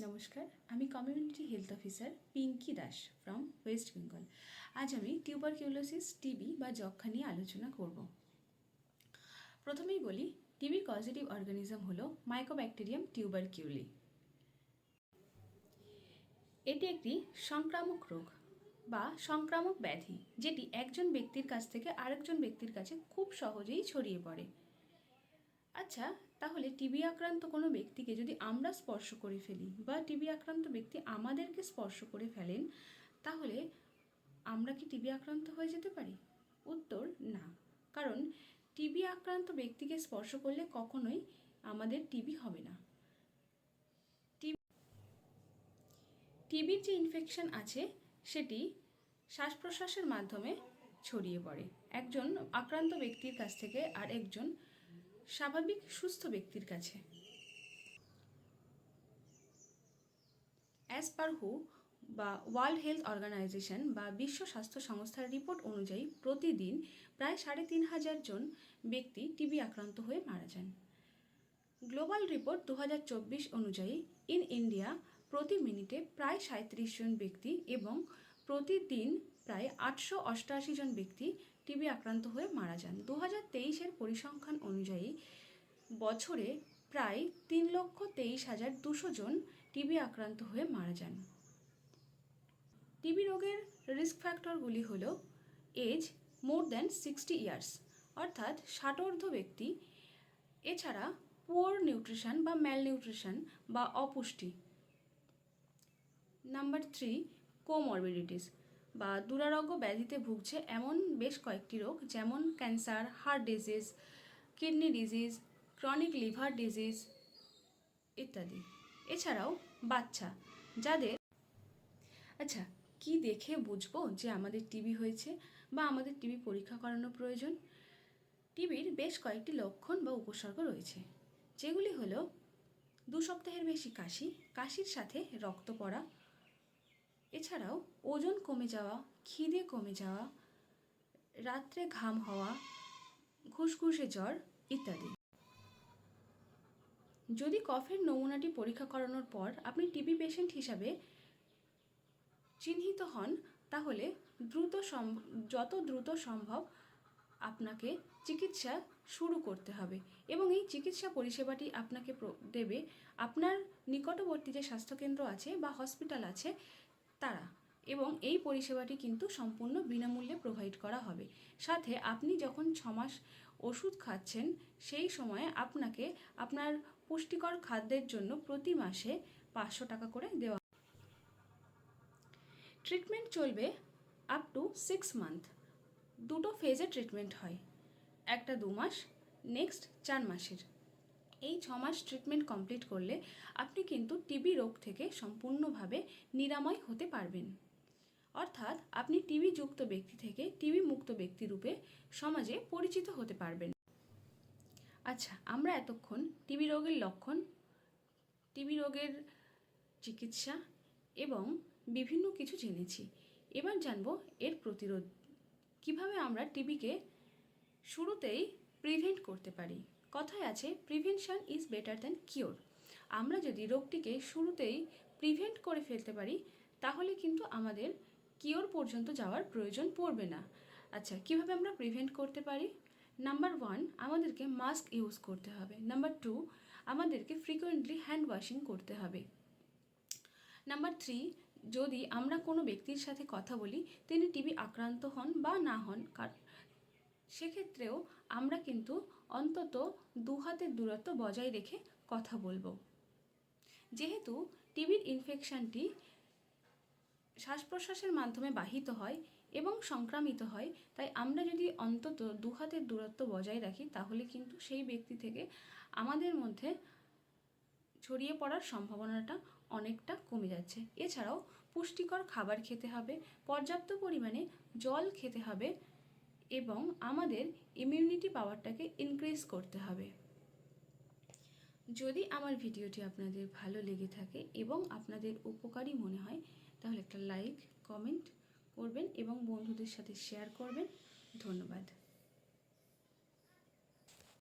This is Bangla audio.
নমস্কার, আমি community health officer Pinki Das from West Bengal. আজ আমি টিউবারকিউলোসিস টিবি বা যক্ষ্মা নিয়ে আলোচনা করব। প্রথমেই বলি, টিবির কজেটিভ অর্গানিজম হলো মাইকোব্যাকটেরিয়াম টিউবারকিউলি। এটি একটি সংক্রামক রোগ বা সংক্রামক ব্যাধি, যেটি একজন ব্যক্তির কাছ থেকে আরেকজন ব্যক্তির কাছে খুব সহজেই ছড়িয়ে পড়ে। আচ্ছা, তাহলে টিবি আক্রান্ত কোনো ব্যক্তিকে যদি আমরা স্পর্শ করে ফেলি বা টিবি আক্রান্ত ব্যক্তি আমাদেরকে স্পর্শ করে ফেলেন, তাহলে আমরা কি টিবি আক্রান্ত হয়ে যেতে পারি? উত্তর না, কারণ টিবি আক্রান্ত ব্যক্তিকে স্পর্শ করলে কখনোই আমাদের টিবি হবে না। টিবির যে ইনফেকশন আছে সেটি শ্বাস প্রশ্বাসের মাধ্যমে ছড়িয়ে পড়ে একজন আক্রান্ত ব্যক্তির কাছ থেকে আর একজন স্বাভাবিক সুস্থ ব্যক্তির কাছে। অ্যাজ পার হু বা ওয়ার্ল্ড হেলথ অর্গানাইজেশন বা বিশ্ব স্বাস্থ্য সংস্থার রিপোর্ট অনুযায়ী প্রতিদিন প্রায় ৩,৫০০ জন ব্যক্তি টিবি আক্রান্ত হয়ে মারা যান। গ্লোবাল রিপোর্ট 2024 অনুযায়ী ইন ইন্ডিয়া প্রতি মিনিটে প্রায় ৩৭ জন ব্যক্তি এবং প্রতিদিন প্রায় ৮৮৮ জন ব্যক্তি টিবি আক্রান্ত হয়ে মারা যান। 2023-এর পরিসংখ্যান অনুযায়ী বছরে প্রায় ৩,২৩,২০০ জন টিবি আক্রান্ত হয়ে মারা যান। টিবি রোগের রিস্ক ফ্যাক্টরগুলি হল এজ মোর দ্যান 60 ইয়ার্স অর্থাৎ 60 ব্যক্তি, এছাড়া পুয়ার নিউট্রিশন বা ম্যালনিউট্রিশন বা অপুষ্টি। নাম্বার 3, কোমরবিডিটিস বা দুরারোগ্য ব্যাধিতে ভুগছে এমন বেশ কয়েকটি রোগ, যেমন cancer, heart disease, kidney disease, chronic liver disease ইত্যাদি। এছাড়াও বাচ্চা যাদের আচ্ছা, কি দেখে বুঝবো যে আমাদের টিবি হয়েছে বা আমাদের টিবি পরীক্ষা করানো প্রয়োজন? টিবির বেশ কয়েকটি লক্ষণ বা উপসর্গ রয়েছে, যেগুলি হলো 2 সপ্তাহের বেশি কাশি, কাশির সাথে রক্ত পড়া, এছাড়াও ওজন কমে যাওয়া, খিদে কমে যাওয়া, রাত্রে ঘাম হওয়া, ঘুসঘুসে জ্বর ইত্যাদি। যদি কফের নমুনাটি পরীক্ষা করানোর পর আপনি টিবি পেশেন্ট হিসাবে চিহ্নিত হন, তাহলে যত দ্রুত সম্ভব আপনাকে চিকিৎসা শুরু করতে হবে এবং এই চিকিৎসা পরিষেবাটি আপনাকে দেবে আপনার নিকটবর্তী যে স্বাস্থ্যকেন্দ্র আছে বা হসপিটাল আছে তারা, এবং এই পরিষেবাটি কিন্তু সম্পূর্ণ বিনামূল্যে প্রোভাইড করা হবে। সাথে আপনি যখন 6 মাস ওষুধ খাচ্ছেন, সেই সময়ে আপনাকে আপনার পুষ্টিকর খাদ্যের জন্য প্রতি মাসে 500 টাকা করে দেওয়া। ট্রিটমেন্ট চলবে আপ টু 6 মান্থ। 2টো ফেজে ট্রিটমেন্ট হয়, একটা 2 মাস, নেক্সট 4 মাসের। এই 6 মাস ট্রিটমেন্ট কমপ্লিট করলে আপনি কিন্তু টিবি রোগ থেকে সম্পূর্ণভাবে নিরাময় হতে পারবেন, অর্থাৎ আপনি টিবি যুক্ত ব্যক্তি থেকে টিবি মুক্ত ব্যক্তি রূপে সমাজে পরিচিত হতে পারবেন। আচ্ছা, আমরা এতক্ষণ টিবি রোগের লক্ষণ, টিবি রোগের চিকিৎসা এবং বিভিন্ন কিছু জেনেছি। এবার জানবো এর প্রতিরোধ, কিভাবে আমরা টিবিকে শুরুতেই প্রিভেন্ট করতে পারি। কথায় আছে, prevention is better than cure. আমরা যদি রোগটিকে শুরুতেই প্রিভেন্ট করে ফেলতে পারি, তাহলে কিন্তু আমাদের কিওর পর্যন্ত যাওয়ার প্রয়োজন পড়বে না। আচ্ছা, কিভাবে আমরা প্রিভেন্ট করতে পারি? নাম্বার 1, আমাদেরকে মাস্ক ইউজ করতে হবে। নাম্বার 2, আমাদেরকে ফ্রিকোয়েন্টলি হ্যান্ড ওয়াশিং করতে হবে। নাম্বার 3, যদি আমরা কোনো ব্যক্তির সাথে কথা বলি, তিনি টিবি আক্রান্ত হন বা না হন, সেক্ষেত্রেও আমরা কিন্তু অন্তত 2 হাতের দূরত্ব বজায় রেখে কথা বলবো। যেহেতু টিবির ইনফেকশনটি শ্বাস প্রশ্বাসের মাধ্যমে বাহিত হয় এবং সংক্রামিত হয়, তাই আমরা যদি অন্তত 2 হাতের দূরত্ব বজায় রাখি, তাহলে কিন্তু সেই ব্যক্তি থেকে আমাদের মধ্যে ছড়িয়ে পড়ার সম্ভাবনাটা অনেকটা কমে যাচ্ছে। এছাড়াও পুষ্টিকর খাবার খেতে হবে, পর্যাপ্ত পরিমাণে জল খেতে হবে এবং আমাদের ইমিউনিটি পাওয়ারটাকে ইনক্রিজ করতে হবে। যদি আমার ভিডিওটি আপনাদের ভালো লেগে থাকে এবং আপনাদের উপকারী মনে হয়, তাহলে একটা লাইক, কমেন্ট করবেন এবং বন্ধুদের সাথে শেয়ার করবেন। ধন্যবাদ।